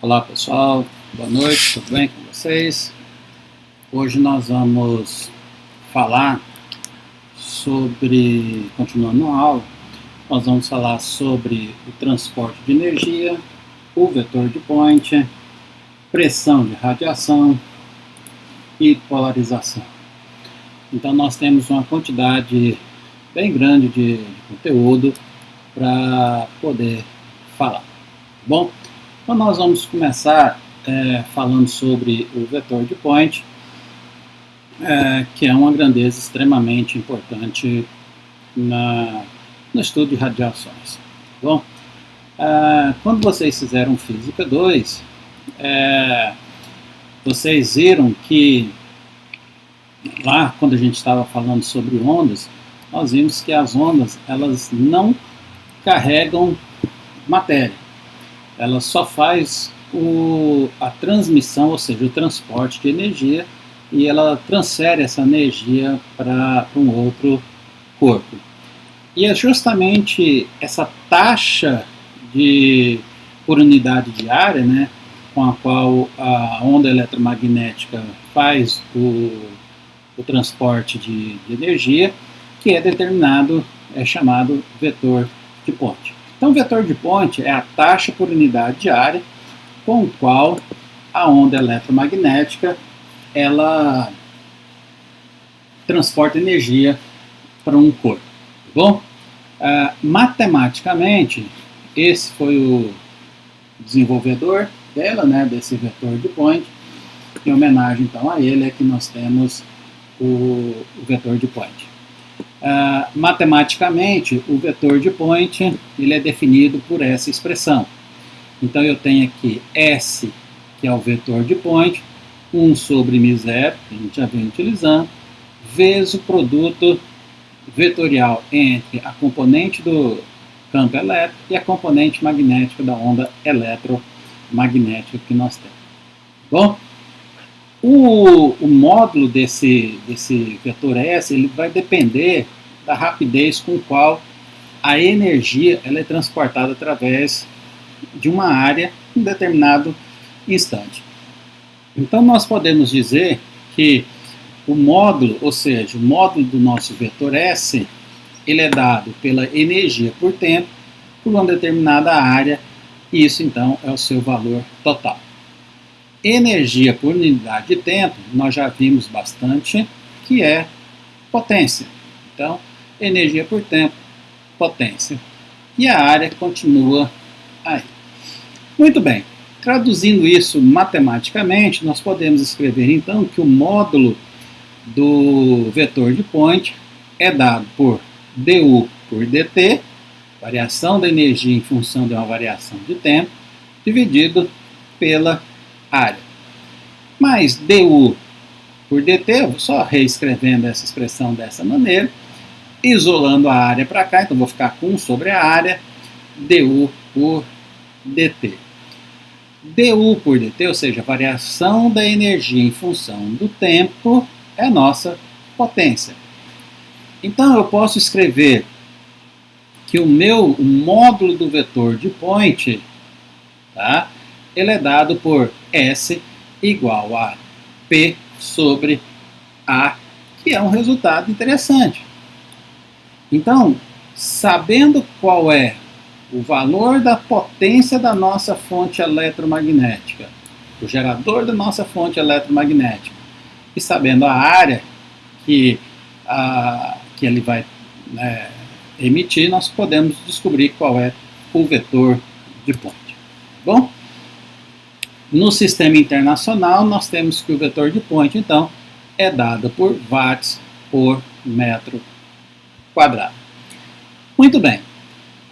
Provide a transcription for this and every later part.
Olá pessoal, boa noite, tudo bem com vocês? Hoje nós vamos falar sobre, continuando a aula, nós vamos falar sobre o transporte de energia, o vetor de Point, pressão de radiação e polarização. Então nós temos uma quantidade bem grande de conteúdo para poder falar, tá bom? Então nós vamos começar falando sobre o vetor de Point, que é uma grandeza extremamente importante no estudo de radiações. Tá bom? Quando vocês fizeram Física 2, vocês viram que lá, quando a gente estava falando sobre ondas, nós vimos que as ondas elas não carregam matéria. Ela só faz a transmissão, ou seja, o transporte de energia, e ela transfere essa energia para um outro corpo. E é justamente essa taxa por unidade de área, né, com a qual a onda eletromagnética faz o transporte de energia, que é determinado, é chamado vetor de Point. Então, o vetor de Point é a taxa por unidade de área com o qual a onda eletromagnética ela transporta energia para um corpo. Tá bom? Matematicamente, esse foi o desenvolvedor dela, né, desse vetor de Point. Em homenagem, então, a ele é que nós temos o vetor de Point. Matematicamente, o vetor de Point ele é definido por essa expressão. Então eu tenho aqui S, que é o vetor de Point, 1 sobre μ0, que a gente já vem utilizando, vezes o produto vetorial entre a componente do campo elétrico e a componente magnética da onda eletromagnética que nós temos. Bom, o módulo desse vetor S ele vai depender da rapidez com qual a energia ela é transportada através de uma área em um determinado instante. Então nós podemos dizer que o módulo, ou seja, o módulo do nosso vetor S, ele é dado pela energia por tempo por uma determinada área, e isso então é o seu valor total. Energia por unidade de tempo, nós já vimos bastante, que é potência. Então, energia por tempo, potência. E a área continua aí. Muito bem. Traduzindo isso matematicamente, nós podemos escrever então que o módulo do vetor de Point é dado por du por dt, variação da energia em função de uma variação de tempo, dividido pela área. Mas du por dt, eu vou só reescrevendo essa expressão dessa maneira, isolando a área para cá, então vou ficar com 1 sobre a área, du por dt. du por dt, ou seja, a variação da energia em função do tempo, é a nossa potência. Então eu posso escrever que o módulo do vetor de Point, tá, ele é dado por S igual a P sobre A, que é um resultado interessante. Então, sabendo qual é o valor da potência da nossa fonte eletromagnética, o gerador da nossa fonte eletromagnética, e sabendo a área que ele vai emitir, nós podemos descobrir qual é o vetor de Point. Bom? No sistema internacional, nós temos que o vetor de Point, então, é dado por watts por metro quadrado. Muito bem.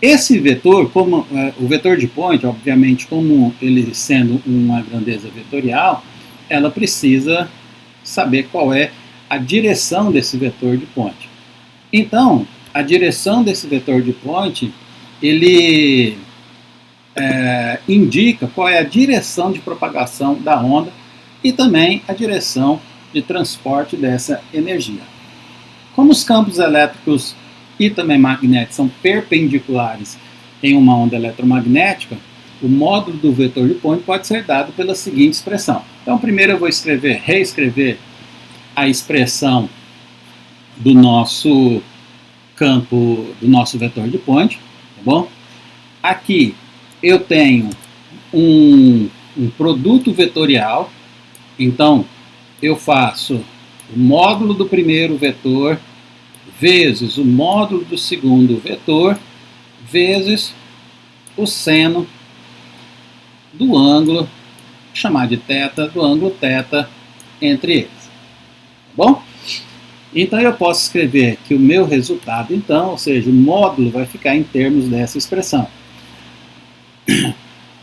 Esse vetor, como o vetor de Point, obviamente, como ele sendo uma grandeza vetorial, ela precisa saber qual é a direção desse vetor de Point. Então, a direção desse vetor de Point, ele indica qual é a direção de propagação da onda e também a direção de transporte dessa energia. Como os campos elétricos e também magnéticos são perpendiculares em uma onda eletromagnética, o módulo do vetor de point pode ser dado pela seguinte expressão. Então, primeiro eu vou reescrever a expressão do nosso campo, do nosso vetor de point, tá bom? Aqui eu tenho um produto vetorial, então eu faço o módulo do primeiro vetor vezes o módulo do segundo vetor vezes o seno do ângulo, chamar de θ, do ângulo θ entre eles. Tá bom? Então eu posso escrever que o meu resultado, então, ou seja, o módulo vai ficar em termos dessa expressão.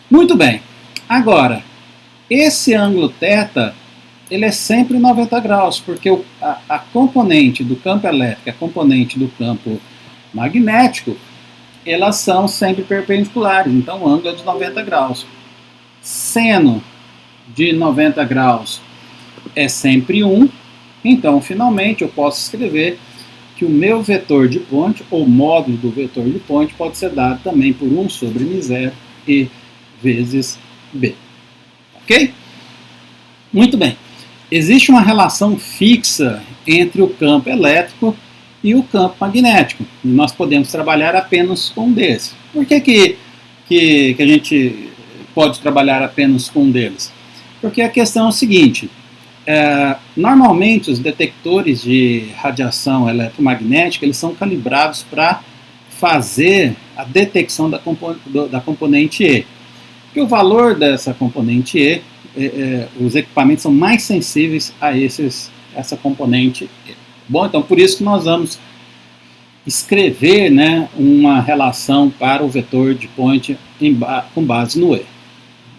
Muito bem. Agora, esse ângulo θ, ele é sempre 90 graus, porque a componente do campo elétrico e a componente do campo magnético, elas são sempre perpendiculares, então o ângulo é de 90 graus. Seno de 90 graus é sempre 1, então finalmente eu posso escrever que o meu vetor de point, ou módulo do vetor de point, pode ser dado também por 1 sobre μ0 e vezes B. Ok? Muito bem. Existe uma relação fixa entre o campo elétrico e o campo magnético. E nós podemos trabalhar apenas com um desses. Por que a gente pode trabalhar apenas com um deles? Porque a questão é o seguinte, normalmente os detectores de radiação eletromagnética, eles são calibrados para fazer a detecção da componente E. Porque o valor dessa componente E, os equipamentos são mais sensíveis a essa componente E. Bom, então por isso que nós vamos escrever, né, uma relação para o vetor de point com base no E.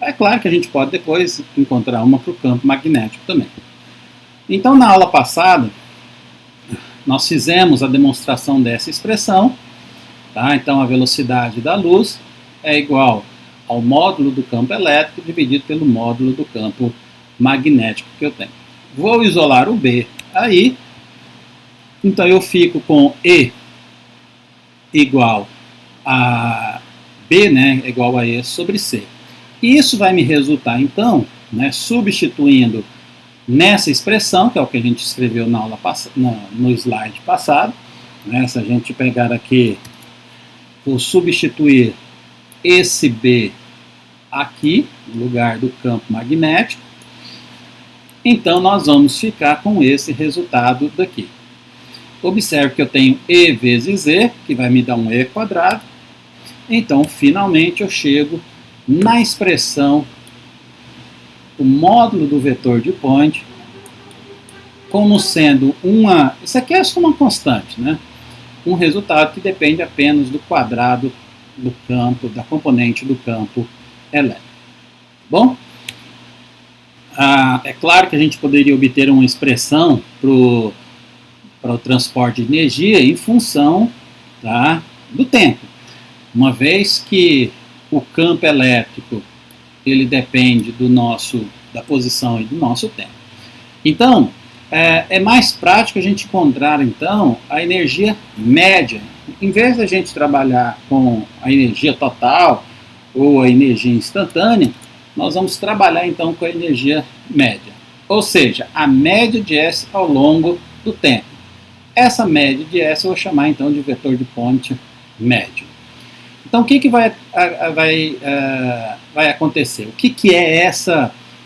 É claro que a gente pode depois encontrar uma para o campo magnético também. Então, na aula passada, nós fizemos a demonstração dessa expressão. Tá? Então, a velocidade da luz é igual ao módulo do campo elétrico dividido pelo módulo do campo magnético que eu tenho. Vou isolar o B aí. Então, eu fico com E igual a B, né, igual a E sobre C. E isso vai me resultar, então, né, substituindo nessa expressão, que é o que a gente escreveu na aula no slide passado, né, se a gente pegar aqui, vou substituir esse B aqui, no lugar do campo magnético, então nós vamos ficar com esse resultado daqui. Observe que eu tenho E vezes E, que vai me dar um E quadrado, então finalmente eu chego na expressão, o módulo do vetor de point, como sendo isso aqui é só uma constante, né? Um resultado que depende apenas do quadrado do campo, da componente do campo elétrico. Bom? É claro que a gente poderia obter uma expressão para o transporte de energia em função, tá, do tempo. Uma vez que o campo elétrico ele depende da posição e do nosso tempo. Então, é mais prático a gente encontrar, então, a energia média. Em vez da gente trabalhar com a energia total ou a energia instantânea, nós vamos trabalhar, então, com a energia média. Ou seja, a média de S ao longo do tempo. Essa média de S eu vou chamar, então, de vetor de point médio. Então, o que vai acontecer? O que é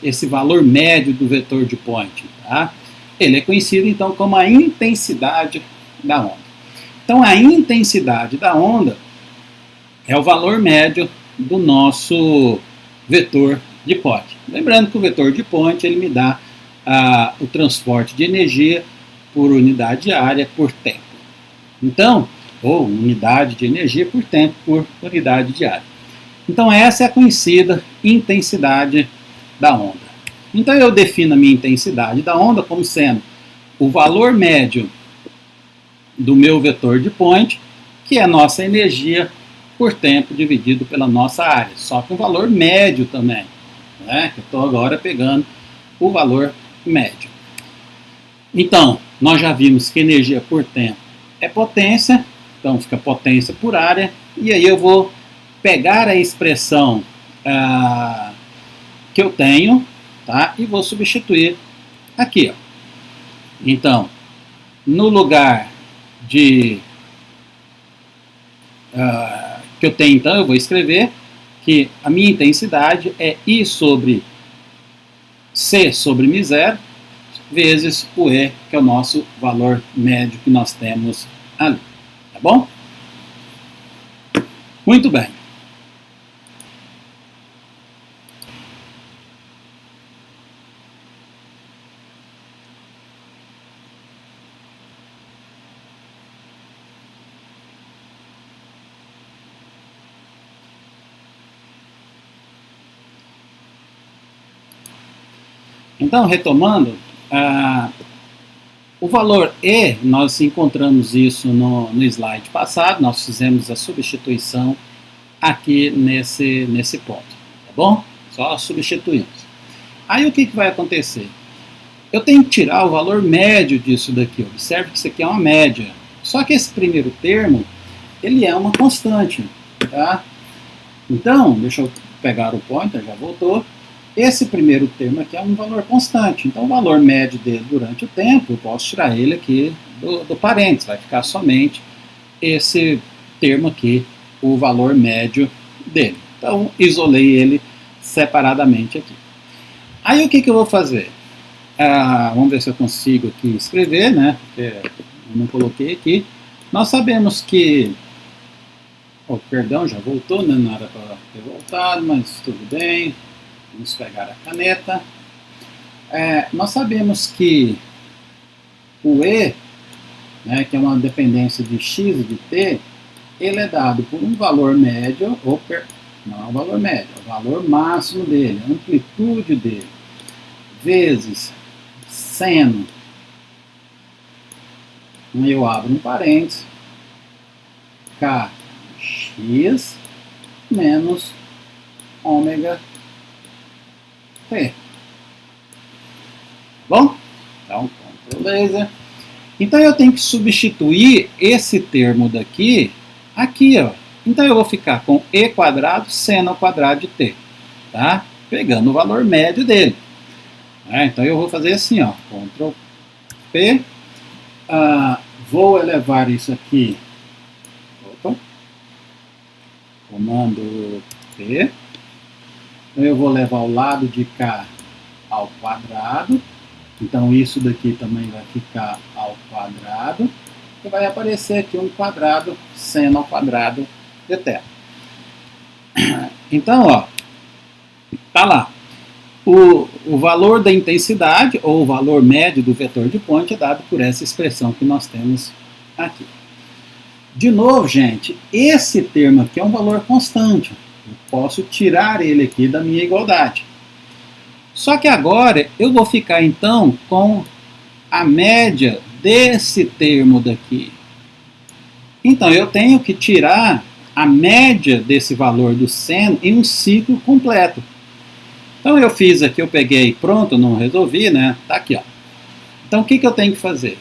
esse valor médio do vetor de point? Tá? Ele é conhecido, então, como a intensidade da onda. Então, a intensidade da onda é o valor médio do nosso vetor de point. Lembrando que o vetor de point ele me dá o transporte de energia por unidade de área por tempo. Então, ou unidade de energia por tempo por unidade de área. Então essa é a conhecida intensidade da onda. Então eu defino a minha intensidade da onda como sendo o valor médio do meu vetor de point, que é a nossa energia por tempo dividido pela nossa área. Só que o valor médio também, né? Eu estou agora pegando o valor médio. Então, nós já vimos que energia por tempo é potência, então fica potência por área, e aí eu vou pegar a expressão que eu tenho, tá? E vou substituir aqui, ó. Então, no lugar de que eu tenho, então, eu vou escrever que a minha intensidade é I sobre C sobre μ0 vezes o E, que é o nosso valor médio que nós temos ali. Tá bom? Muito bem. Então, retomando, o valor E, nós encontramos isso no slide passado, nós fizemos a substituição aqui nesse ponto, tá bom? Só substituímos. Aí o que vai acontecer? Eu tenho que tirar o valor médio disso daqui, observe que isso aqui é uma média. Só que esse primeiro termo, ele é uma constante, tá? Então, deixa eu pegar o pointer, já voltou. Esse primeiro termo aqui é um valor constante, então o valor médio dele durante o tempo, eu posso tirar ele aqui do parênteses, vai ficar somente esse termo aqui, o valor médio dele. Então, isolei ele separadamente aqui. Aí o que eu vou fazer? Vamos ver se eu consigo aqui escrever, né? Porque eu não coloquei aqui. Nós sabemos que... Oh, perdão, já voltou, né? Não era para ter voltado, mas tudo bem. Vamos pegar a caneta. Nós sabemos que o E, né, que é uma dependência de x e de t, ele é dado por um valor médio, não é o valor médio, é o valor máximo dele, a amplitude dele, vezes seno, eu abro um parênteses, kx menos ômega t. Bom? Então, Ctrl laser. Então eu tenho que substituir esse termo daqui, aqui, ó. Então eu vou ficar com e quadrado seno ao quadrado de t, tá? Pegando o valor médio dele. Então eu vou fazer assim, ó, Ctrl P, vou elevar isso aqui, comando P, eu vou levar o lado de cá ao quadrado, então isso daqui também vai ficar ao quadrado, e vai aparecer aqui um quadrado seno ao quadrado de θ. Então, ó, tá lá. O valor da intensidade, ou o valor médio do vetor de ponte, é dado por essa expressão que nós temos aqui. De novo, gente, esse termo aqui é um valor constante. Eu posso tirar ele aqui da minha igualdade. Só que agora eu vou ficar, então, com a média desse termo daqui. Então, eu tenho que tirar a média desse valor do seno em um ciclo completo. Então eu fiz aqui, eu peguei, pronto, não resolvi, né? Tá aqui, ó. Então o que eu tenho que fazer?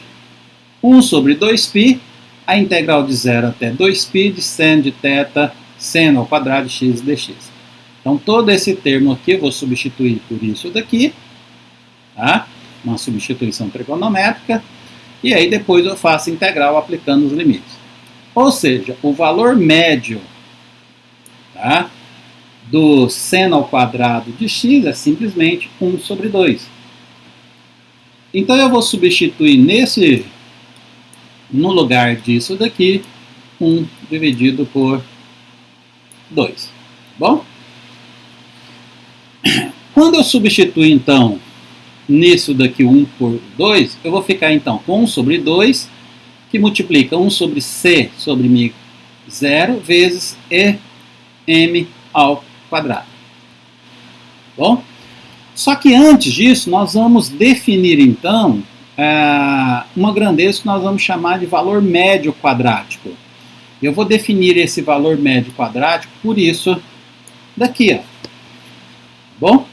1 sobre 2π, a integral de 0 até 2π de seno de θ, seno ao quadrado de x dx. Então todo esse termo aqui eu vou substituir por isso daqui, tá? Uma substituição trigonométrica, e aí depois eu faço integral aplicando os limites. Ou seja, o valor médio, tá, do seno ao quadrado de x é simplesmente 1 sobre 2. Então eu vou substituir no lugar disso daqui, 1 dividido por 2. Bom? Quando eu substituir, então, nisso daqui 1 por 2, eu vou ficar, então, com 1 sobre 2, que multiplica 1 sobre c sobre μ0 vezes em ao quadrado. Bom? Só que antes disso, nós vamos definir, então, uma grandeza que nós vamos chamar de valor médio quadrático. Eu vou definir esse valor médio quadrático por isso daqui, ó. Bom?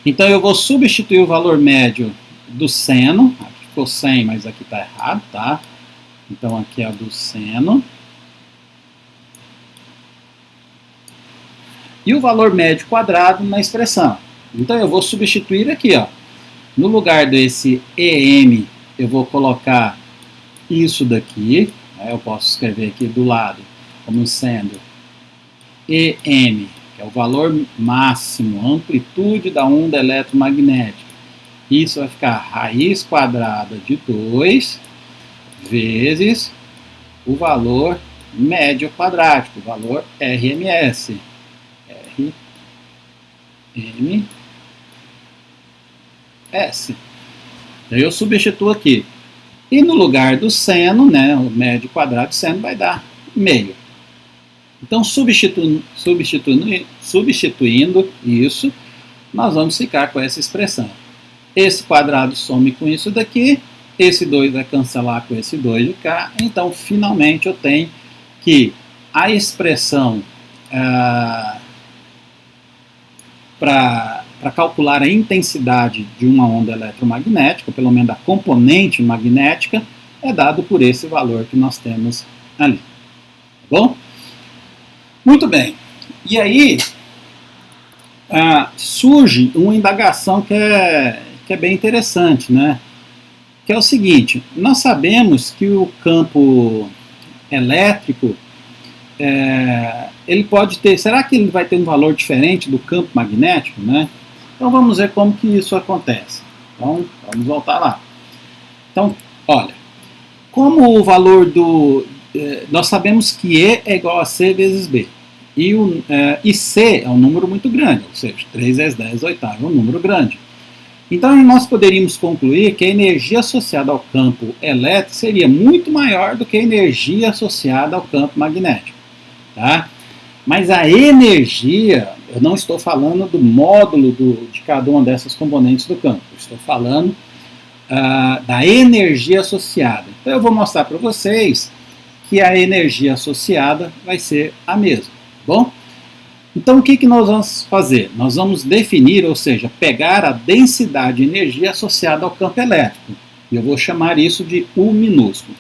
Então eu vou substituir o valor médio do seno, aqui ficou 100, mas aqui está errado, tá? Então aqui é o do seno. e o valor médio quadrado na expressão. Então eu vou substituir aqui, ó. No lugar desse EM, eu vou colocar isso daqui. Eu posso escrever aqui do lado como sendo EM, que é o valor máximo, a amplitude da onda eletromagnética. Isso vai ficar raiz quadrada de 2 vezes o valor médio quadrático, o valor RMS. RMS. Eu substituo aqui. E no lugar do seno, né, o médio quadrado de seno vai dar meio. Então, substituindo isso, nós vamos ficar com essa expressão. Esse quadrado some com isso daqui, esse 2 vai cancelar com esse 2 de cá, então, finalmente, eu tenho que a expressão para calcular a intensidade de uma onda eletromagnética, pelo menos a componente magnética, é dado por esse valor que nós temos ali. Tá bom? Muito bem. E aí surge uma indagação que é bem interessante, né? Que é o seguinte: nós sabemos que o campo elétrico ele pode ter, será que ele vai ter um valor diferente do campo magnético, né? Então vamos ver como que isso acontece. Então vamos voltar lá. Então, olha, como o valor nós sabemos que E é igual a C vezes B. E C é um número muito grande, ou seja, 3 vezes 10 oitavos é um número grande. Então nós poderíamos concluir que a energia associada ao campo elétrico seria muito maior do que a energia associada ao campo magnético. Tá? Mas a energia, eu não estou falando do módulo de cada uma dessas componentes do campo, eu estou falando da energia associada. Então eu vou mostrar para vocês que a energia associada vai ser a mesma. Tá bom? Então o que nós vamos fazer? Nós vamos definir, ou seja, pegar a densidade de energia associada ao campo elétrico. E eu vou chamar isso de U minúsculo.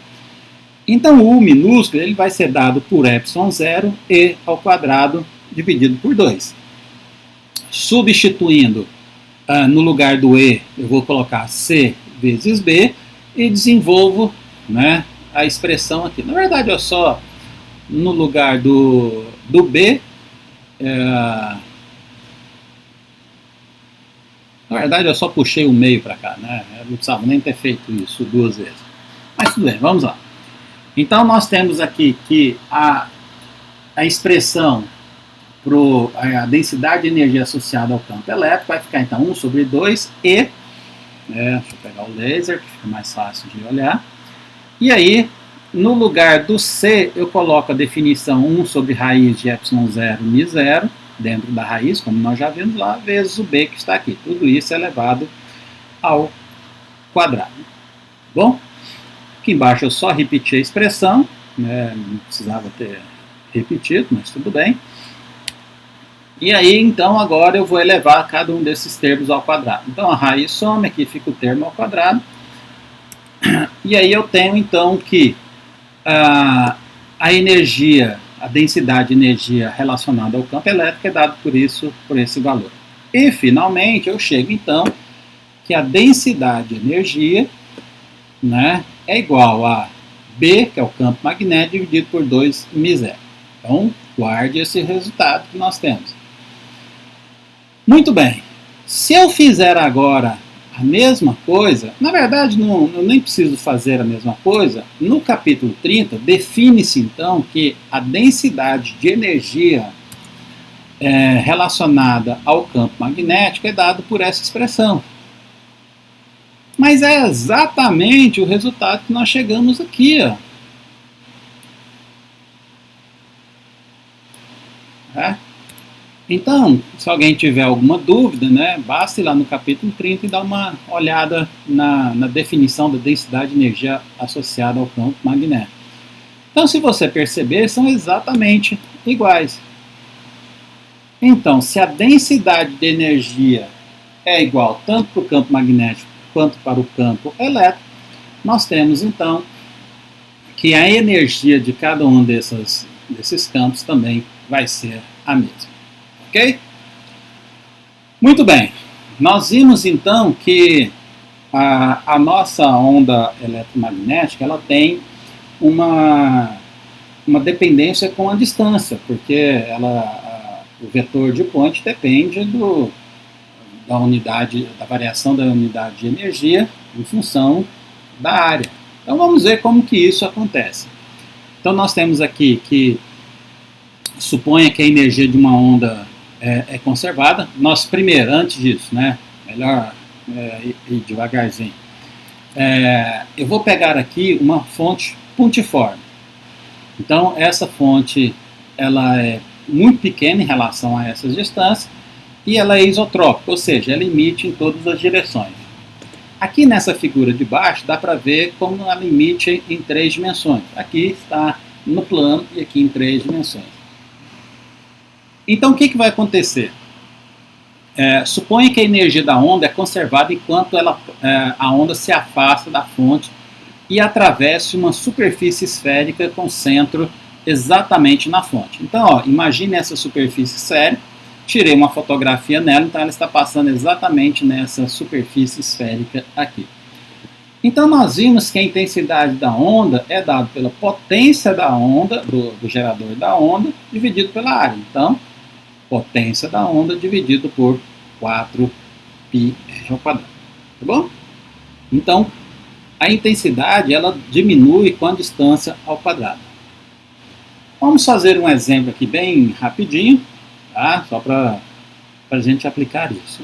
Então o U minúsculo ele vai ser dado por ε0 E ao quadrado dividido por 2. Substituindo no lugar do E, eu vou colocar C vezes B e desenvolvo, né, a expressão aqui. Na verdade, eu só, no lugar do B, na verdade, eu só puxei o meio para cá, né? Eu não precisava nem ter feito isso 2 vezes. Mas tudo bem, vamos lá. Então, nós temos aqui que a expressão para a densidade de energia associada ao campo elétrico vai ficar, então, 1 sobre 2 E. Deixa eu pegar o laser, que fica mais fácil de olhar. E aí, no lugar do C, eu coloco a definição 1 sobre raiz de ε0 μ0, dentro da raiz, como nós já vimos lá, vezes o B que está aqui. Tudo isso é elevado ao quadrado. Bom? Aqui embaixo eu só repeti a expressão, né? Não precisava ter repetido, mas tudo bem. E aí, então, agora eu vou elevar cada um desses termos ao quadrado. Então, a raiz some, aqui fica o termo ao quadrado. E aí eu tenho, então, que a energia, a densidade de energia relacionada ao campo elétrico é dado por esse valor. E, finalmente, eu chego, então, que a densidade de energia, né, é igual a B, que é o campo magnético, dividido por 2 μ0. Então, guarde esse resultado que nós temos. Muito bem. Se eu fizer agora a mesma coisa, na verdade, eu nem preciso fazer a mesma coisa. No capítulo 30, define-se, então, que a densidade de energia relacionada ao campo magnético é dado por essa expressão. Mas é exatamente o resultado que nós chegamos aqui, ó. Então, se alguém tiver alguma dúvida, né, basta ir lá no capítulo 30 e dar uma olhada na definição da densidade de energia associada ao campo magnético. Então, se você perceber, são exatamente iguais. Então, se a densidade de energia é igual tanto para o campo magnético quanto para o campo elétrico, nós temos, então, que a energia de cada um desses campos também vai ser a mesma. ok? Muito bem, nós vimos então que a nossa onda eletromagnética ela tem uma dependência com a distância, porque o vetor de point depende da variação da unidade de energia em função da área. Então vamos ver como que isso acontece. Então nós temos aqui que suponha que a energia de uma onda é conservada. Nós primeiro, antes disso, né, melhor ir devagarzinho. Eu vou pegar aqui uma fonte pontiforme. Então essa fonte ela é muito pequena em relação a essas distâncias e ela é isotrópica, ou seja, ela emite em todas as direções. Aqui nessa figura de baixo dá para ver como ela emite em 3 dimensões. Aqui está no plano e aqui em 3 dimensões. Então o que vai acontecer? Suponha que a energia da onda é conservada enquanto a onda se afasta da fonte e atravesse uma superfície esférica com centro exatamente na fonte. Então, ó, imagine essa superfície esférica, tirei uma fotografia nela, então ela está passando exatamente nessa superfície esférica aqui. Então nós vimos que a intensidade da onda é dada pela potência da onda, do gerador da onda, dividido pela área. Então, potência da onda dividido por 4πr², tá bom? Então, a intensidade ela diminui com a distância ao quadrado. Vamos fazer um exemplo aqui bem rapidinho, tá? Só para a gente aplicar isso.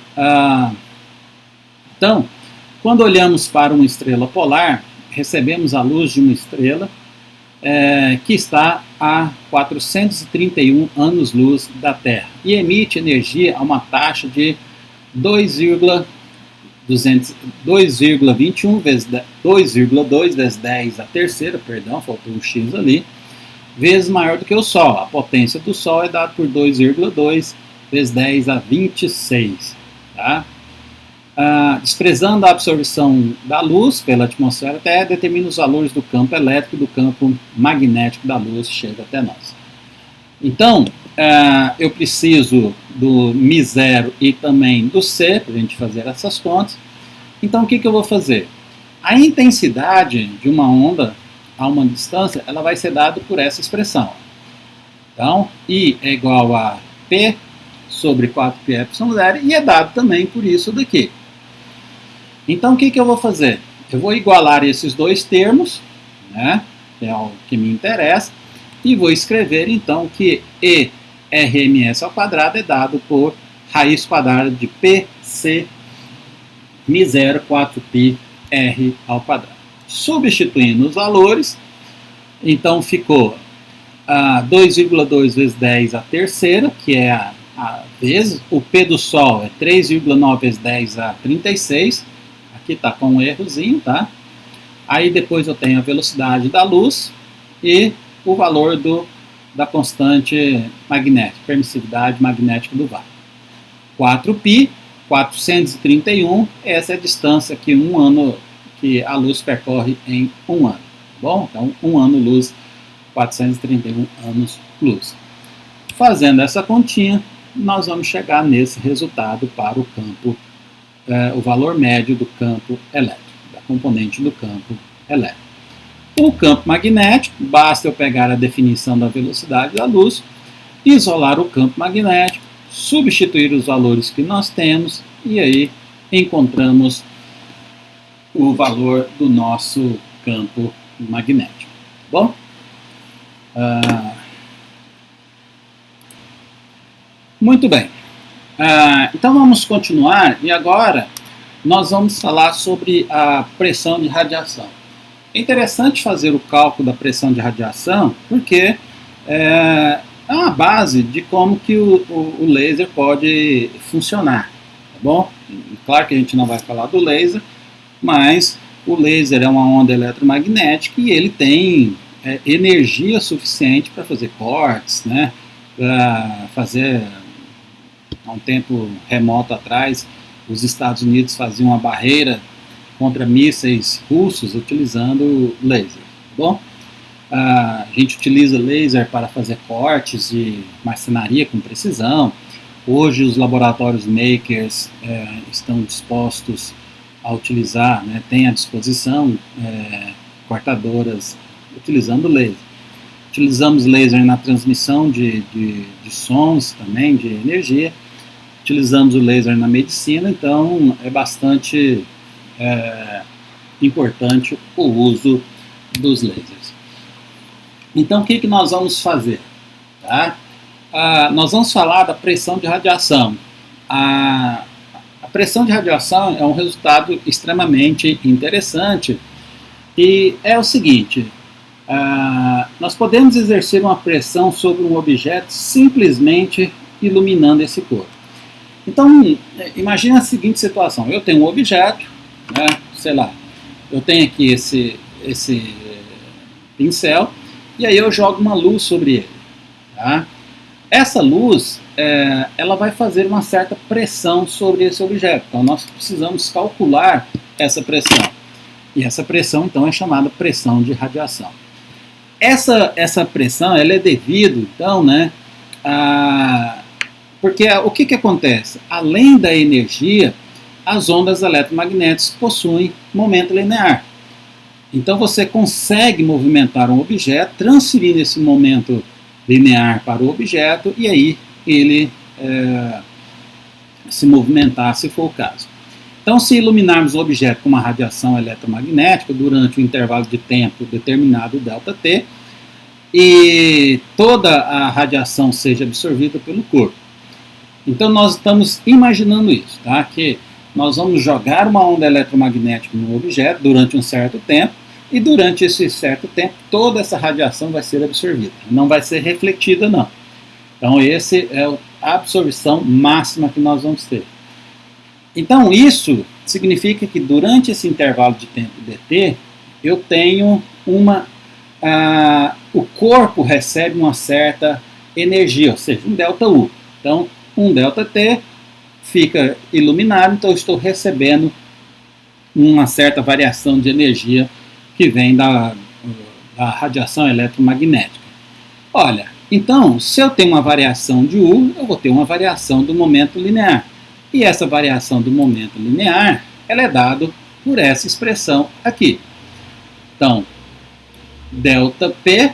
Então, quando olhamos para uma estrela polar, recebemos a luz de uma estrela que está a 431 anos-luz da Terra e emite energia a uma taxa de 2,21 vezes 2,2 vezes 10 a terceira, perdão, faltou um x ali, vezes maior do que o Sol. A potência do Sol é dada por 2,2 vezes 10 a 26. Tá? Desprezando a absorção da luz pela atmosfera Terra, determina os valores do campo elétrico e do campo magnético da luz que chega até nós. Então, eu preciso do μ0 e também do C, para a gente fazer essas contas. Então, o que eu vou fazer? A intensidade de uma onda a uma distância, ela vai ser dada por essa expressão. Então, I é igual a P sobre 4πε0 e é dado também por isso daqui. Então, o que eu vou fazer? Eu vou igualar esses dois termos, né, que é o que me interessa, e vou escrever, então, que ERMS ao quadrado é dado por raiz quadrada de PC μ0 4πr ao quadrado. Substituindo os valores, então ficou 2,2 vezes 10 a terceira, que é a vezes, o P do Sol é 3,9 vezes 10 a 36, aqui está com um errozinho, tá? Aí depois eu tenho a velocidade da luz e o valor da constante magnética, permissividade magnética do vácuo. 4π, 431, essa é a distância que que a luz percorre em um ano. Tá bom? Então, um ano-luz, 431 anos-luz. Fazendo essa continha, nós vamos chegar nesse resultado para o campo, o valor médio do campo elétrico, da componente do campo elétrico. O campo magnético, basta eu pegar a definição da velocidade da luz, isolar o campo magnético, substituir os valores que nós temos e aí encontramos o valor do nosso campo magnético. Bom? Muito bem. Então vamos continuar e agora nós vamos falar sobre a pressão de radiação. É interessante fazer o cálculo da pressão de radiação porque é uma base de como que o laser pode funcionar. Tá bom? Claro que a gente não vai falar do laser, mas o laser é uma onda eletromagnética e ele tem energia suficiente para fazer cortes, né? Para fazer, há um tempo remoto atrás, os Estados Unidos faziam uma barreira contra mísseis russos utilizando laser. Tá bom? A gente utiliza laser para fazer cortes de marcenaria com precisão. Hoje os laboratórios makers estão dispostos a utilizar, né, tem à disposição cortadoras utilizando laser. Utilizamos laser na transmissão de sons também, de energia. Utilizamos o laser na medicina, então é bastante importante o uso dos lasers. Então, o que nós vamos fazer? Tá? Nós vamos falar da pressão de radiação. A pressão de radiação é um resultado extremamente interessante e é o seguinte: nós podemos exercer uma pressão sobre um objeto simplesmente iluminando esse corpo. Então, imagine a seguinte situação: eu tenho um objeto, né, sei lá, eu tenho aqui esse pincel, e aí eu jogo uma luz sobre ele. Tá? Essa luz, ela vai fazer uma certa pressão sobre esse objeto. Então, nós precisamos calcular essa pressão. E essa pressão, então, é chamada pressão de radiação. Essa pressão, ela é devido, então, né, porque o que acontece? Além da energia, as ondas eletromagnéticas possuem momento linear. Então você consegue movimentar um objeto, transferindo esse momento linear para o objeto, e aí ele se movimentar, se for o caso. Então, se iluminarmos o objeto com uma radiação eletromagnética durante um intervalo de tempo determinado, ΔT, e toda a radiação seja absorvida pelo corpo. Então, nós estamos imaginando isso, tá? Que nós vamos jogar uma onda eletromagnética no objeto durante um certo tempo, e durante esse certo tempo, toda essa radiação vai ser absorvida. Não vai ser refletida, não. Então, essa é a absorção máxima que nós vamos ter. Então, isso significa que durante esse intervalo de tempo dt, eu tenho o corpo recebe uma certa energia, ou seja, um ΔU. Então, um ΔT fica iluminado, então eu estou recebendo uma certa variação de energia que vem da radiação eletromagnética. Olha, então, se eu tenho uma variação de U, eu vou ter uma variação do momento linear. E essa variação do momento linear, ela é dada por essa expressão aqui. Então, ΔP,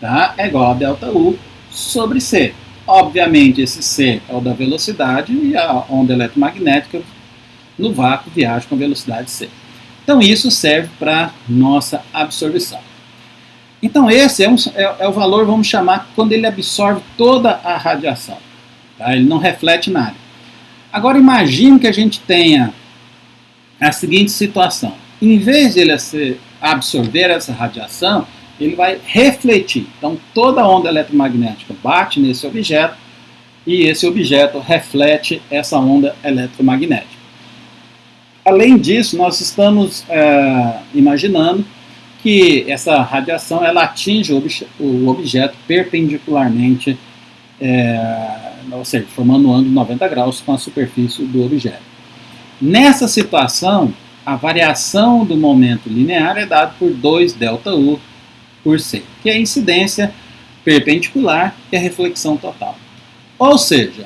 tá, é igual a ΔU sobre C. Obviamente, esse C é o da velocidade e a onda eletromagnética no vácuo viaja com velocidade C. Então, isso serve para nossa absorção. Então, esse é o valor, vamos chamar, quando ele absorve toda a radiação. Tá? Ele não reflete nada. Agora, imagine que a gente tenha a seguinte situação. Em vez de ele absorver essa radiação, ele vai refletir. Então, toda a onda eletromagnética bate nesse objeto e esse objeto reflete essa onda eletromagnética. Além disso, nós estamos imaginando que essa radiação ela atinge o objeto perpendicularmente, ou seja, formando um ângulo de 90 graus com a superfície do objeto. Nessa situação, a variação do momento linear é dada por 2ΔU por C, que é a incidência perpendicular e a reflexão total. Ou seja,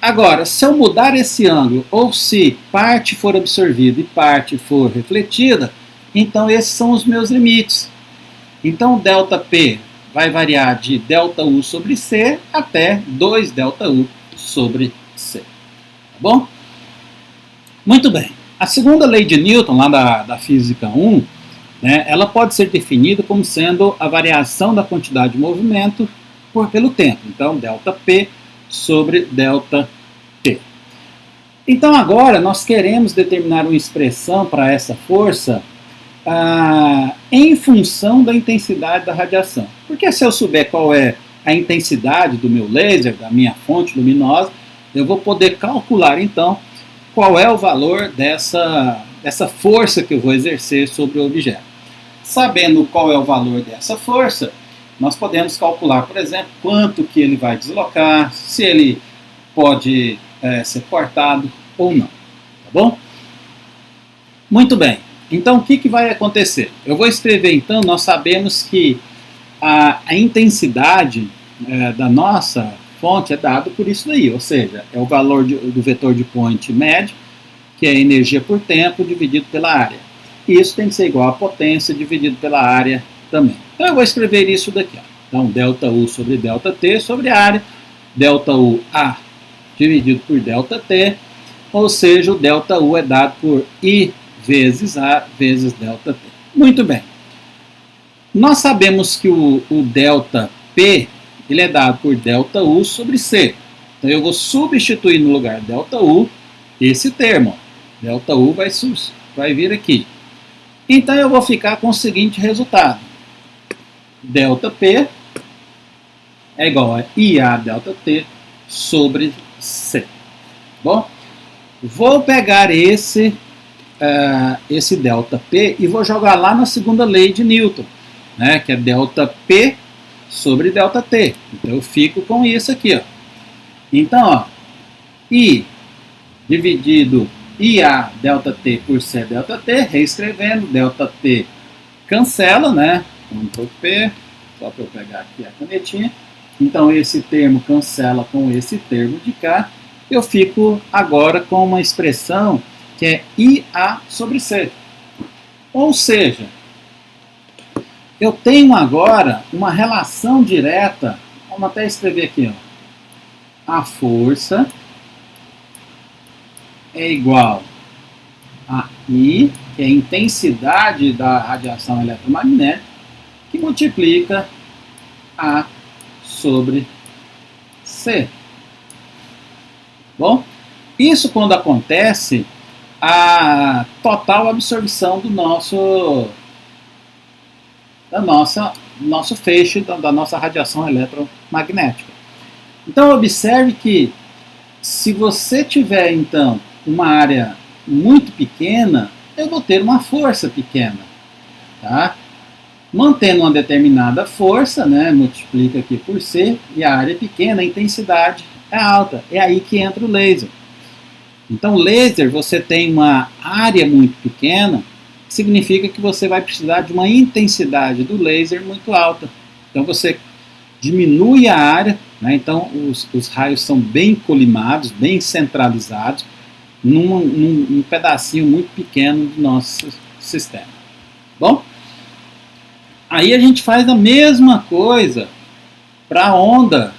agora, se eu mudar esse ângulo, ou se parte for absorvida e parte for refletida, então esses são os meus limites. Então, ΔP vai variar de ΔU sobre C até 2ΔU sobre C. Tá bom? Muito bem. A segunda lei de Newton, lá da Física 1, né, ela pode ser definida como sendo a variação da quantidade de movimento pelo tempo. Então, ΔP sobre ΔT. Então, agora, nós queremos determinar uma expressão para essa força em função da intensidade da radiação. Porque se eu souber qual é a intensidade do meu laser, da minha fonte luminosa, eu vou poder calcular, então, qual é o valor dessa força que eu vou exercer sobre o objeto. Sabendo qual é o valor dessa força, nós podemos calcular, por exemplo, quanto que ele vai deslocar, se ele pode ser cortado ou não. Tá bom? Muito bem. Então, o que vai acontecer? Eu vou escrever, então, nós sabemos que a intensidade da nossa fonte é dado por isso daí, ou seja, é o valor do vetor de point médio, que é a energia por tempo dividido pela área. E isso tem que ser igual a potência dividido pela área também. Então eu vou escrever isso daqui. Ó. Então, ΔU sobre ΔT sobre a área, ΔU A dividido por ΔT, ou seja, o ΔU é dado por I vezes A vezes ΔT. Muito bem. Nós sabemos que o ΔP ele é dado por ΔU sobre C. Então eu vou substituir no lugar ΔU esse termo. ΔU vai vir aqui. Então eu vou ficar com o seguinte resultado. ΔP é igual a IA ΔT sobre C. Bom, vou pegar esse ΔP e vou jogar lá na segunda lei de Newton, né, que é ΔP sobre ΔT. Então eu fico com isso aqui. Ó. Então, ó, I dividido IA ΔT por C ΔT, reescrevendo, ΔT cancela, né? Ctrl P, só para eu pegar aqui a canetinha. Então esse termo cancela com esse termo de cá. Eu fico agora com uma expressão que é IA sobre C. Ou seja, eu tenho agora uma relação direta, vamos até escrever aqui, ó. A força é igual a I, que é a intensidade da radiação eletromagnética, que multiplica A sobre C. Bom, isso quando acontece a total absorção do nosso feixe, da nossa radiação eletromagnética. Então observe que se você tiver então uma área muito pequena, eu vou ter uma força pequena, tá? Mantendo uma determinada força, né, multiplica aqui por C, e a área é pequena, a intensidade é alta. É aí que entra o laser. Então, laser, você tem uma área muito pequena, significa que você vai precisar de uma intensidade do laser muito alta. Então, você diminui a área, né, então os raios são bem colimados, bem centralizados, num pedacinho muito pequeno do nosso sistema. Bom, aí a gente faz a mesma coisa para a onda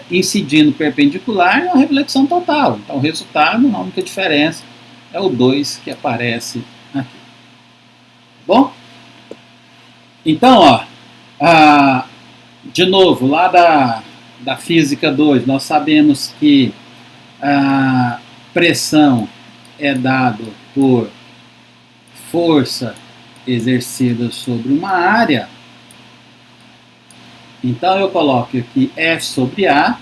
incidindo perpendicular e a reflexão total. Então o resultado, a única diferença é o 2 que aparece aqui. Bom? Então, ó, de novo, lá da física 2, nós sabemos que a pressão é dado por força exercida sobre uma área. Então eu coloco aqui F sobre A,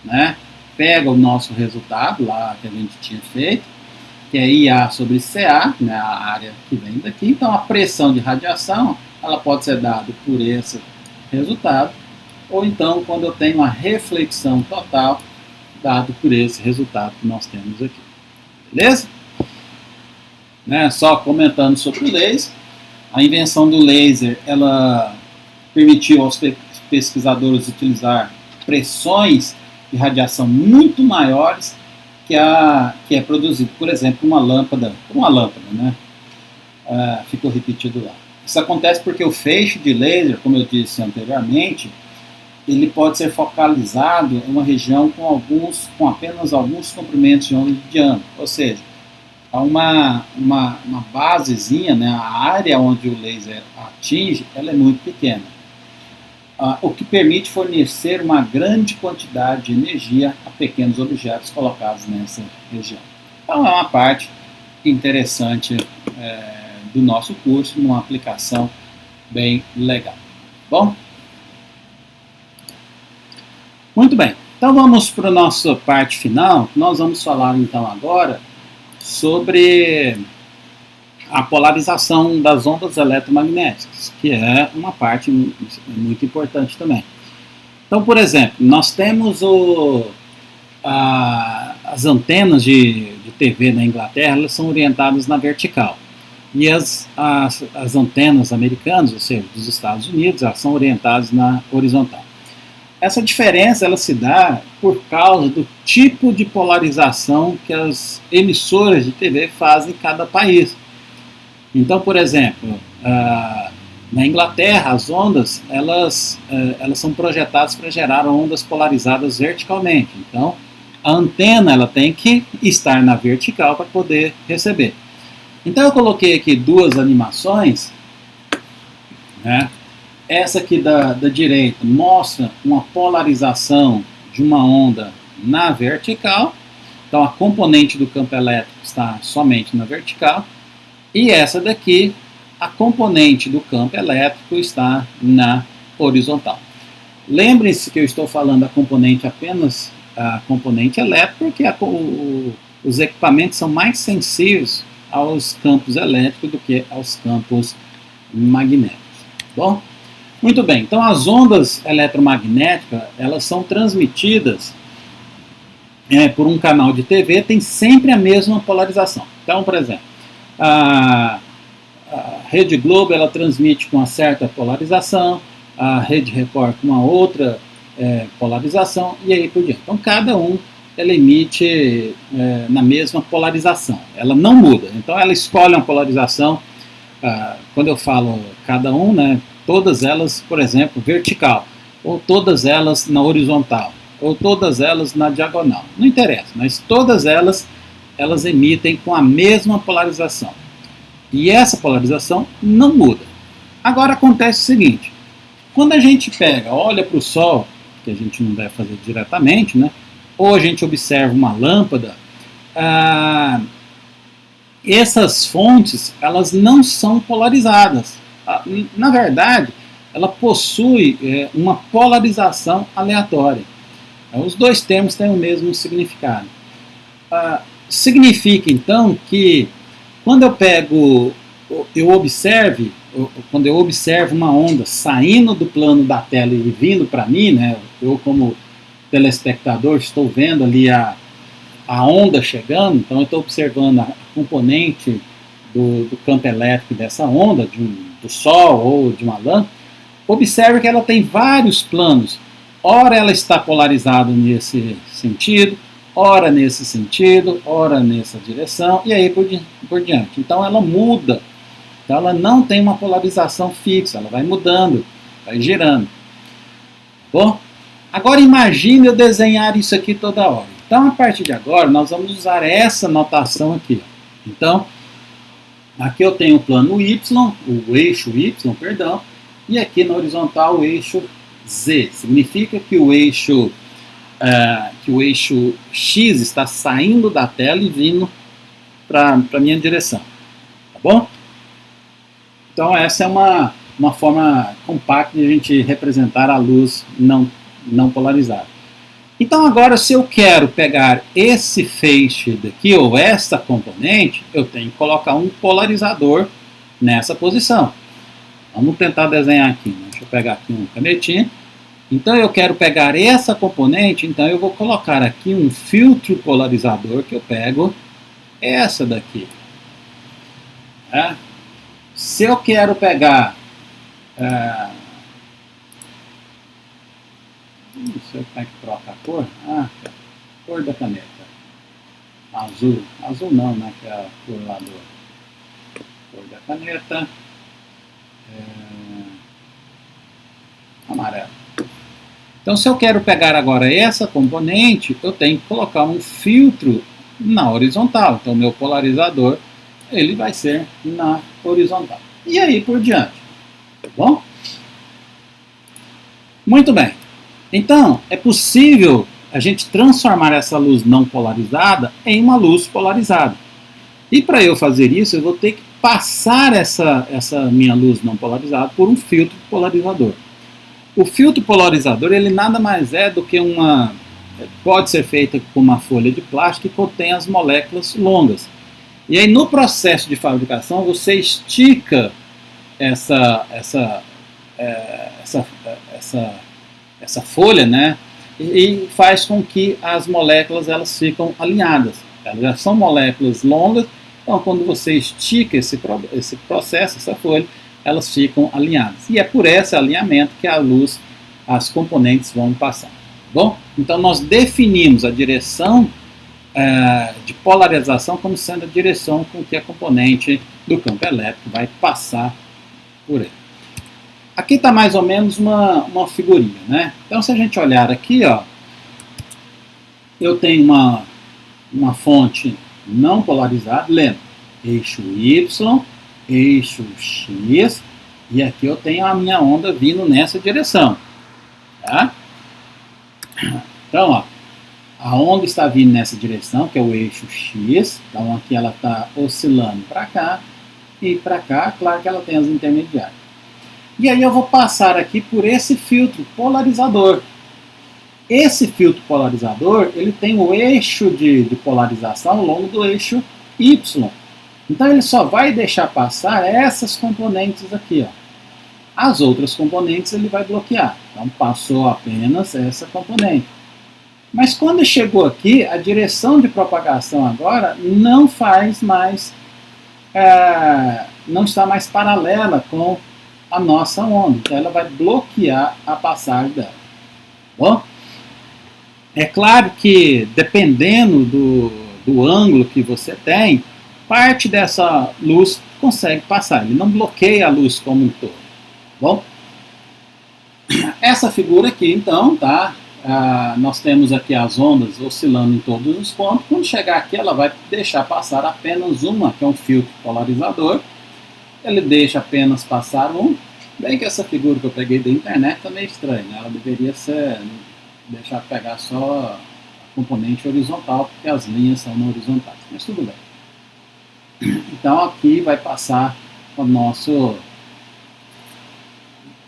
né? Pega o nosso resultado lá que a gente tinha feito, que é IA sobre CA, né? A área que vem daqui. Então a pressão de radiação ela pode ser dada por esse resultado, ou então quando eu tenho uma reflexão total, dado por esse resultado que nós temos aqui. Beleza? Né? Só comentando sobre o laser, a invenção do laser ela permitiu aos pesquisadores utilizar pressões de radiação muito maiores que é produzido, por exemplo, uma lâmpada, né? Ficou repetido lá. Isso acontece porque o feixe de laser, como eu disse anteriormente, ele pode ser focalizado em uma região com apenas alguns comprimentos de onda de diâmetro, ou seja, há uma basezinha, né, a área onde o laser atinge, ela é muito pequena, o que permite fornecer uma grande quantidade de energia a pequenos objetos colocados nessa região. Então é uma parte interessante do nosso curso, uma aplicação bem legal. Bom? Muito bem, então vamos para a nossa parte final. Nós vamos falar então agora sobre a polarização das ondas eletromagnéticas, que é uma parte muito importante também. Então, por exemplo, nós temos as antenas de TV na Inglaterra, elas são orientadas na vertical. E as antenas americanas, ou seja, dos Estados Unidos, elas são orientadas na horizontal. Essa diferença ela se dá por causa do tipo de polarização que as emissoras de TV fazem em cada país. Então, por exemplo, na Inglaterra, as ondas elas são projetadas para gerar ondas polarizadas verticalmente. Então, a antena ela tem que estar na vertical para poder receber. Então, eu coloquei aqui duas animações, né? Essa aqui da direita mostra uma polarização de uma onda na vertical. Então, a componente do campo elétrico está somente na vertical. E essa daqui, a componente do campo elétrico está na horizontal. Lembrem-se que eu estou falando da componente apenas a componente elétrica, porque os equipamentos são mais sensíveis aos campos elétricos do que aos campos magnéticos. Bom? Muito bem, então as ondas eletromagnéticas, elas são transmitidas por um canal de TV, tem sempre a mesma polarização. Então, por exemplo, a Rede Globo, ela transmite com uma certa polarização, a Rede Record com uma outra polarização, e aí por diante. Então, cada um, ela emite na mesma polarização, ela não muda. Então, ela escolhe uma polarização, quando eu falo cada um, né, todas elas, por exemplo, vertical, ou todas elas na horizontal, ou todas elas na diagonal. Não interessa, mas todas elas emitem com a mesma polarização. E essa polarização não muda. Agora acontece o seguinte, quando a gente olha para o Sol, que a gente não deve fazer diretamente, né, ou a gente observa uma lâmpada, essas fontes, elas não são polarizadas. Na verdade, ela possui uma polarização aleatória. Os dois termos têm o mesmo significado. Significa, então, que quando quando eu observo uma onda saindo do plano da tela e vindo para mim, né, eu como telespectador estou vendo ali a onda chegando, então eu estou observando a componente do campo elétrico dessa onda, do Sol ou de uma lâmpada. Observe que ela tem vários planos. Ora ela está polarizada nesse sentido, ora nesse sentido, ora nessa direção, e aí por diante. Então ela muda. Então ela não tem uma polarização fixa, ela vai mudando, vai girando. Bom, agora imagine eu desenhar isso aqui toda hora. Então a partir de agora nós vamos usar essa notação aqui. Então, aqui eu tenho o plano Y, o eixo Y, perdão, e aqui na horizontal o eixo Z. Significa que o eixo X está saindo da tela e vindo para a minha direção. Tá bom? Então essa é uma forma compacta de a gente representar a luz não polarizada. Então agora, se eu quero pegar esse feixe daqui, ou essa componente, eu tenho que colocar um polarizador nessa posição. Vamos tentar desenhar aqui. Né? Deixa eu pegar aqui uma canetinha. Então eu quero pegar essa componente, então eu vou colocar aqui um filtro polarizador, que eu pego essa daqui. Se eu quero pegar... não sei como é que troca a cor. A cor da caneta. Azul. Azul não, né? Que é a cor lá cor da caneta. Amarelo. Então, se eu quero pegar agora essa componente, eu tenho que colocar um filtro na horizontal. Então, o meu polarizador, ele vai ser na horizontal. E aí por diante. Tá bom? Muito bem. Então, é possível a gente transformar essa luz não polarizada em uma luz polarizada. E para eu fazer isso, eu vou ter que passar essa minha luz não polarizada por um filtro polarizador. O filtro polarizador, ele nada mais é do que pode ser feito com uma folha de plástico que contém as moléculas longas. E aí no processo de fabricação, você estica essa folha, né, e faz com que as moléculas elas ficam alinhadas. Elas já são moléculas longas, então quando você estica esse processo, essa folha, elas ficam alinhadas. E é por esse alinhamento que a luz as componentes vão passar. Bom, então nós definimos a direção de polarização como sendo a direção com que a componente do campo elétrico vai passar por ele. Aqui está mais ou menos uma figurinha, né? Então, se a gente olhar aqui, ó, eu tenho uma fonte não polarizada, lembra? Eixo Y, eixo X, e aqui eu tenho a minha onda vindo nessa direção. Tá? Então, ó, a onda está vindo nessa direção, que é o eixo X, então aqui ela está oscilando para cá e para cá, claro que ela tem as intermediárias. E aí eu vou passar aqui por esse filtro polarizador. Esse filtro polarizador, ele tem o eixo de polarização ao longo do eixo Y. Então ele só vai deixar passar essas componentes aqui, ó. As outras componentes ele vai bloquear. Então passou apenas essa componente. Mas quando chegou aqui, a direção de propagação agora não faz mais, não está mais paralela com a nossa onda. Então ela vai bloquear a passagem dela. Bom, é claro que dependendo do ângulo que você tem, parte dessa luz consegue passar. Ele não bloqueia a luz como um todo. Bom, essa figura aqui então, tá? Nós temos aqui as ondas oscilando em todos os pontos. Quando chegar aqui, ela vai deixar passar apenas uma, que é um filtro polarizador. Ele deixa apenas passar um. Bem que essa figura que eu peguei da internet está meio estranha, né? Ela deveria ser, deixar pegar só a componente horizontal, porque as linhas são não horizontais. Mas tudo bem. Então aqui vai passar o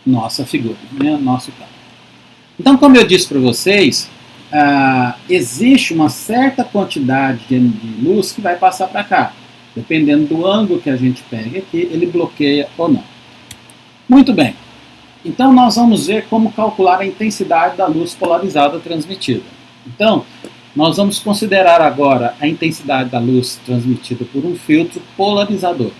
nossa figura, né? Nosso campo. Então, como eu disse para vocês, existe uma certa quantidade de luz que vai passar para cá. Dependendo do ângulo que a gente pega aqui, ele bloqueia ou não. Muito bem. Então, nós vamos ver como calcular a intensidade da luz polarizada transmitida. Então, nós vamos considerar agora a intensidade da luz transmitida por um filtro polarizador.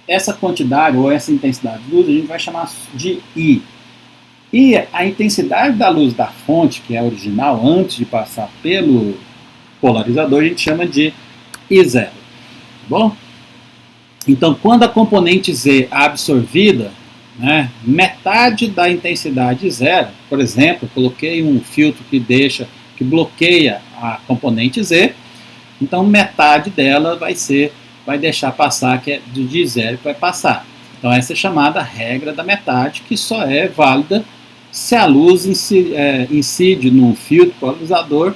Essa quantidade ou essa intensidade de luz a gente vai chamar de I. E a intensidade da luz da fonte, que é a original, antes de passar pelo polarizador, a gente chama de I0. Bom? Então, quando a componente Z é absorvida, né, metade da intensidade zero, por exemplo, eu coloquei um filtro que bloqueia a componente Z, então metade dela vai deixar passar, que é de zero que vai passar. Então essa é chamada regra da metade, que só é válida se a luz incide no filtro polarizador,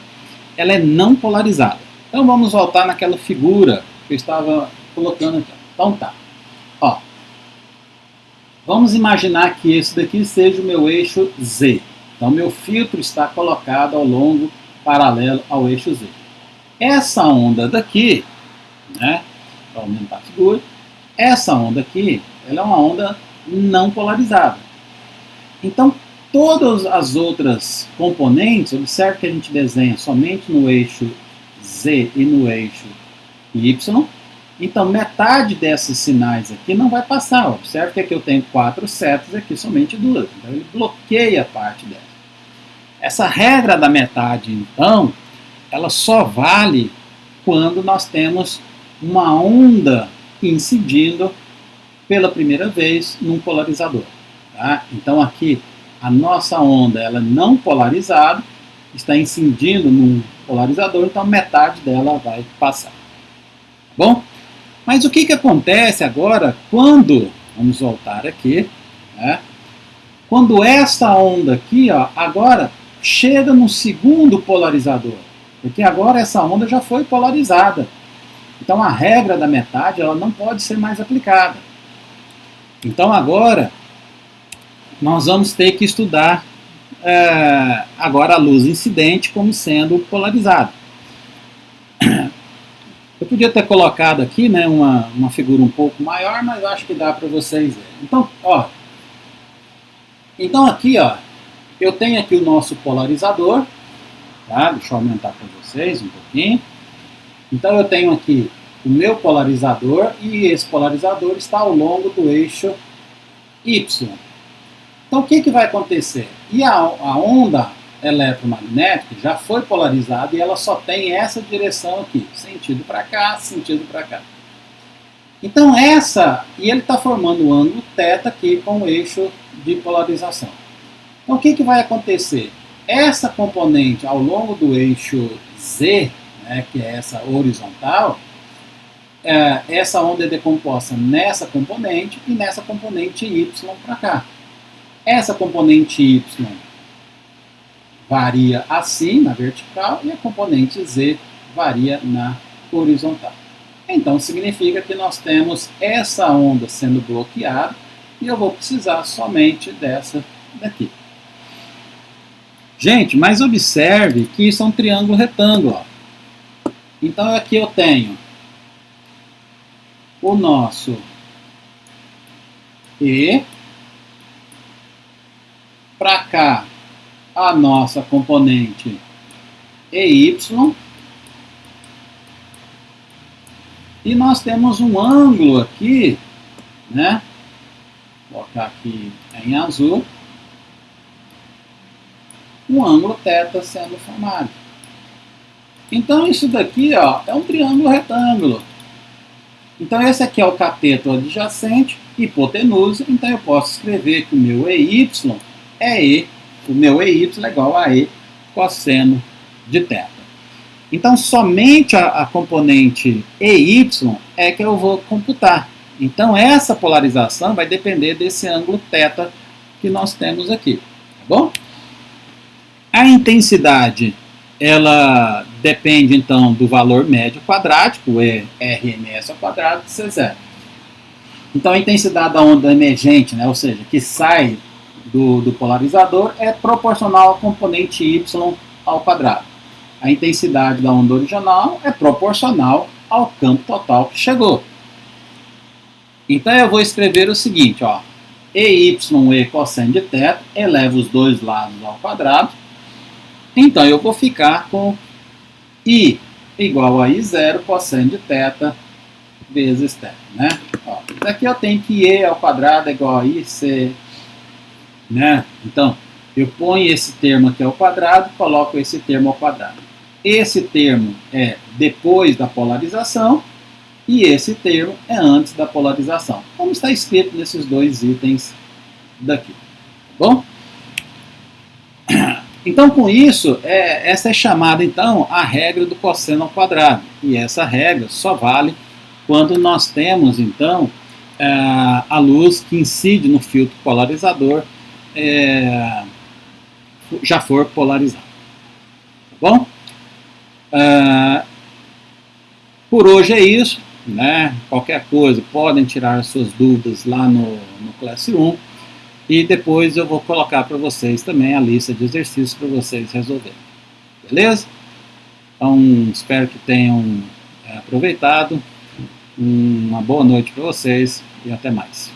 ela é não polarizada. Então vamos voltar naquela figura que eu estava colocando aqui. Então tá. Ó, vamos imaginar que esse daqui seja o meu eixo Z. Então meu filtro está colocado ao longo paralelo ao eixo Z. Essa onda daqui, né, para aumentar a figura, essa onda aqui, ela é uma onda não polarizada. Então, todas as outras componentes, observe que a gente desenha somente no eixo Z e no eixo Y. Então, metade desses sinais aqui não vai passar. Observe que aqui eu tenho 4 setas e aqui somente 2. Então, ele bloqueia parte dela. Essa regra da metade, então, ela só vale quando nós temos uma onda incidindo pela primeira vez num polarizador. Tá? Então aqui a nossa onda ela não polarizada está incidindo num polarizador, então metade dela vai passar. Bom, mas o que acontece agora quando, vamos voltar aqui, né? Quando esta onda aqui, ó, agora chega no segundo polarizador, porque agora essa onda já foi polarizada. Então a regra da metade ela não pode ser mais aplicada. Então agora nós vamos ter que estudar agora a luz incidente como sendo polarizada. Eu podia ter colocado aqui, né, uma figura um pouco maior, mas eu acho que dá para vocês verem. Então aqui, ó, eu tenho aqui o nosso polarizador, tá? Deixa eu aumentar para vocês um pouquinho. Então eu tenho aqui o meu polarizador e esse polarizador está ao longo do eixo Y. Então, o que vai acontecer? E a onda eletromagnética já foi polarizada e ela só tem essa direção aqui, sentido para cá, sentido para cá. Então, e ele está formando o ângulo θ aqui com o eixo de polarização. Então, o que vai acontecer? Essa componente ao longo do eixo Z, né, que é essa horizontal, essa onda é decomposta nessa componente e nessa componente Y para cá. Essa componente Y varia assim, na vertical, e a componente Z varia na horizontal. Então, significa que nós temos essa onda sendo bloqueada e eu vou precisar somente dessa daqui. Gente, mas observe que isso é um triângulo retângulo. Ó. Então, aqui eu tenho o nosso E, para cá a nossa componente EY, e nós temos um ângulo aqui, né? Vou colocar aqui em azul, um ângulo θ sendo formado. Então isso daqui, ó, é um triângulo retângulo. Então esse aqui é o cateto adjacente, hipotenusa, então eu posso escrever que o meu EY o meu EY é igual a E cosseno de θ. Então somente a componente EY é que eu vou computar. Então essa polarização vai depender desse ângulo θ que nós temos aqui, tá bom? A intensidade, ela depende então do valor médio quadrático, RMS ao quadrado de C0. Então a intensidade da onda emergente, né, ou seja, que sai do polarizador, é proporcional à componente Y ao quadrado. A intensidade da onda original é proporcional ao campo total que chegou. Então eu vou escrever o seguinte, ó, EY cosseno de θ, eleva os dois lados ao quadrado. Então eu vou ficar com I igual a I0 cosseno de θ vezes θ, né? Ó, daqui eu tenho que E ao quadrado é igual a IC, né? Então eu ponho esse termo aqui ao quadrado, coloco esse termo ao quadrado. Esse termo é depois da polarização e esse termo é antes da polarização, como está escrito nesses dois itens daqui, tá bom? Então, com isso, essa é chamada, então, a regra do cosseno ao quadrado. E essa regra só vale quando nós temos, então, a luz que incide no filtro polarizador já for polarizada. Tá bom? Por hoje é isso, né? Qualquer coisa, podem tirar suas dúvidas lá no Classroom. E depois eu vou colocar para vocês também a lista de exercícios para vocês resolverem. Beleza? Então, espero que tenham aproveitado. Uma boa noite para vocês e até mais.